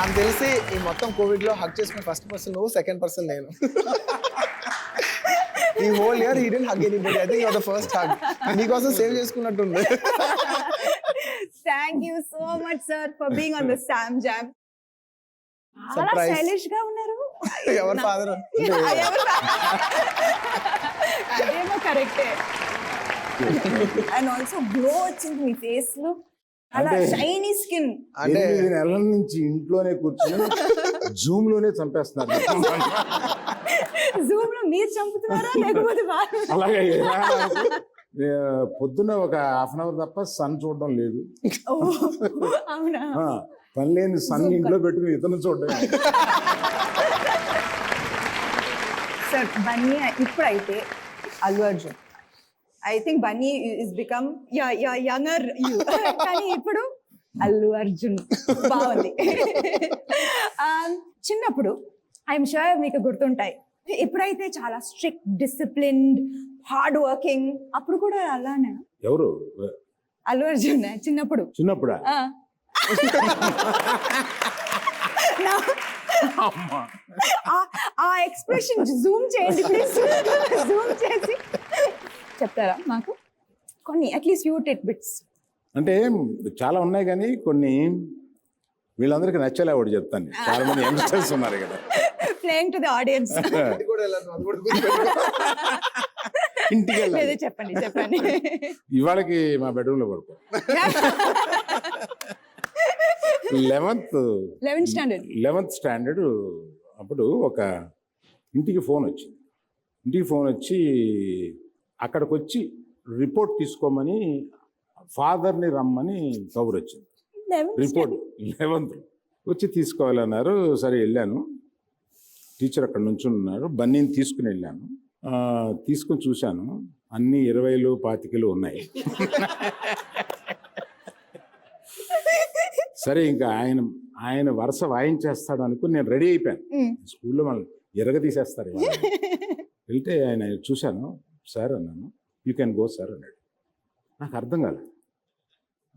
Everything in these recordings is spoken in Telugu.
నాకు తెలిసి ఈ మొత్తం కోవిడ్ లో హగ్ చేసుకున్న ఫస్ట్ పర్సన్ నువ్వు, సెకండ్ పర్సన్ నేను. ఈ whole year he didn't hug anybody. I think you're the first hug. నీకోసం save చేసుకున్నట్టుంది. Thank you so much, sir, for being on the Sam Jam. చాలా Surprise. స్టైలిష్ గా ఉన్నారు. ఎవరి ఫాదర్? అదేమో కరెక్టే. అండ్ ఆల్సో గ్లో వచ్చింది మీ ఫేస్ లో, అలా షైనీ స్కిన్. అంటే 8 నెలల నుంచి ఇంట్లోనే కూర్చొని జూమ్ లోనే చంపేస్తున్నారు. జూమ్ లో మీరు చంపుతున్నారా లేకపోతే వాళ్ళు? అలాగే పొద్దున్న ఒక హాఫ్ అన్ అవర్ తప్ప సన్ చూడడం లేదు. ఓ, అవునా? పని లేని సన్ ఇంట్లో పెట్టుకుని ఇతను చూడడం. సార్ బన్నీ ఇప్పుడైతే Allu Arjun, I think Bunny is become younger you, కానీ ఇప్పుడు అల్లు అర్జున్ బాగుంది. చిన్నప్పుడు ఐఎమ్ షూర్ మీకు గుర్తుంటాయి, ఇప్పుడైతే చాలా స్ట్రిక్ట్, డిసిప్లిన్డ్, హార్డ్ వర్కింగ్. అప్పుడు కూడా అలానే ఎవరు అల్లు అర్జున్ చిన్నప్పుడు? చిన్నప్పుడా? ఆ ఎక్స్ప్రెషన్ జూమ్ చేయండి ప్లీజ్, జూమ్ చేసి చెప్తారా మాకు కొన్ని అట్లీస్ట్ ఫ్యూ టిట్ బిట్స్? అంటే చాలా ఉన్నాయి కానీ కొన్ని వీళ్ళందరికీ నచ్చేలా ఒకటి చెప్తాను. చాలా మంది యంగ్స్టర్స్ ఉన్నారు కదా, ప్లేయింగ్ టు ది ఆడియన్స్. అది కూడా వెళ్ళాలి, అది కూడా గుర్తుపెట్టుకో. ఇంటికి వెళ్ళాలి. చెప్పండి చెప్పండి. ఇవాళకి మా బెడ్రూమ్ లో పడుకో. 11th స్టాండర్డ్ అప్పుడు ఒక ఇంటికి ఫోన్ వచ్చి అక్కడికి వచ్చి రిపోర్ట్ తీసుకోమని ఫాదర్ని రమ్మని కబురు వచ్చింది. రిపోర్ట్ 11th వచ్చి తీసుకోవాలన్నారు. సరే వెళ్ళాను, టీచర్ అక్కడ నుంచి ఉన్నారు. బన్నీని తీసుకుని వెళ్ళాను, తీసుకుని చూశాను, అన్ని 20లు 25లు ఉన్నాయి. సరే ఇంకా ఆయన వరుస వాయించేస్తాడు అనుకుని నేను రెడీ అయిపోయాను. స్కూల్లో మనం తీసేస్తారు. వెళ్తే ఆయన చూశాను. సార్ అన్నాను, యూ కెన్ గో సార్ అన్నాడు. నాకు అర్థం కాలేదు.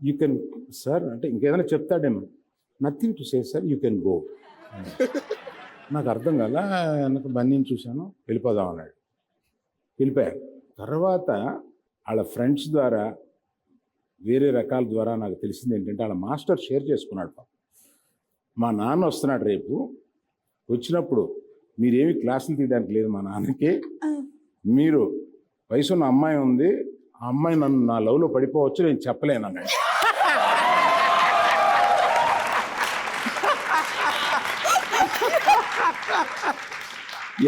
యూ కెన్ సార్ అంటే ఇంకేదైనా చెప్తాడేమో. Nothing to say sir, you can go. నాకు అర్థం కాల. నాకు బన్నీని చూశాను, వెళ్ళిపోదాం అన్నాడు. వెళ్ళిపోయారు. తర్వాత వాళ్ళ ఫ్రెండ్స్ ద్వారా, వేరే రకాల ద్వారా నాకు తెలిసింది ఏంటంటే వాళ్ళ మాస్టర్ షేర్ చేసుకున్నాడు. మా నాన్న వస్తున్నాడు రేపు, వచ్చినప్పుడు మీరేమి క్లాసులు తీయడానికి లేదు మా నాన్నకి, మీరు వయసున్న అమ్మాయి ఉంది, ఆ అమ్మాయి నన్ను నా లవ్లో పడిపోవచ్చు, నేను చెప్పలేను అన్నాడు.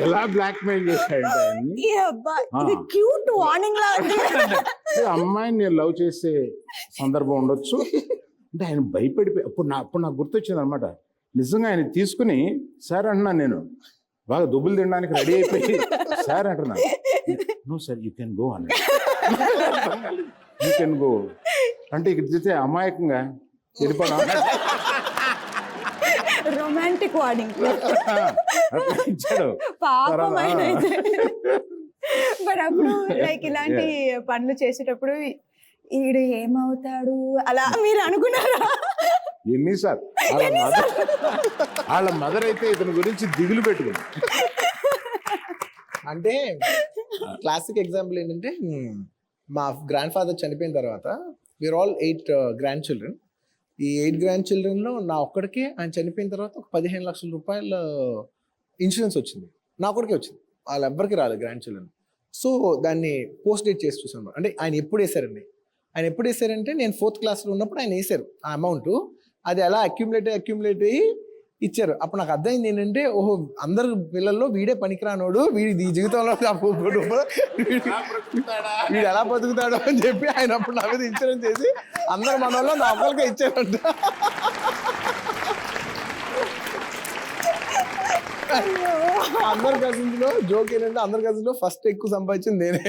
ఎలా బ్లాక్మెయిల్ చేశాడంటే అమ్మాయిని నేను లవ్ చేసే సందర్భం ఉండొచ్చు అంటే ఆయన భయపడిపోయి. అప్పుడు నాకు గుర్తొచ్చింది అనమాట. నిజంగా ఆయన తీసుకుని సార్ అంటున్నాను, నేను బాగా దుబ్బులు తినడానికి రెడీ అయిపోయి సార్ అంటున్నాను. No sir you can go అన్నాడు. యూ కెన్ గో అంటే ఇక్కడ చూస్తే అమాయకంగా వెళ్ళిపోవడం, రొమాంటిక్ వార్నింగ్ ఇచ్చాడు. బట్ అప్పుడు లైక్ ఇలాంటి పనులు చేసేటప్పుడు ఈడు ఏమవుతాడు అలా మీరు అనుకున్నారా? ఎన్నిసార్ వాళ్ళ మదర్ అయితే ఇతని గురించి దిగులు పెట్టుకుంది. అంటే క్లాసిక్ ఎగ్జాంపుల్ ఏంటంటే, మా గ్రాండ్ ఫాదర్ చనిపోయిన తర్వాత వీఆర్ ఆల్ 8 గ్రాండ్ చిల్డ్రన్. ఈ 8 గ్రాండ్ చిల్డ్రన్లో నా ఒక్కడికే ఆయన చనిపోయిన తర్వాత ఒక 15 లక్షల రూపాయల ఇన్సూరెన్స్ వచ్చింది. నా ఒక్కడికే వచ్చింది, వాళ్ళు ఎవ్వరికి రాలేదు గ్రాండ్ చిల్డ్రన్. సో దాన్ని పోస్ట్ డేట్ చేసి చూసాను. అంటే ఆయన ఎప్పుడు వేసారంటే నేను 4th క్లాస్లో ఉన్నప్పుడు ఆయన వేశారు ఆ అమౌంట్. అది అలా అక్యుములేట్ అయ్యి ఇచ్చారు. అప్పుడు నాకు అర్థమైంది ఏంటంటే, ఓహో అందరు పిల్లల్లో వీడే పనికిరానోడు, వీడి ఈ జీవితంలో వీడు ఎలా బతుకుతాడు అని చెప్పి ఆయన అప్పుడు నా మీద ఇన్సూరెన్స్ చేసి అందరు మన వాళ్ళు నా అమ్మలకే ఇచ్చారంట. అందరు కజిన్స్ లో జోక్ ఏంటంటే, అందరు కజిన్స్ లో ఫస్ట్ ఎక్కువ సంపాదించింది నేనే.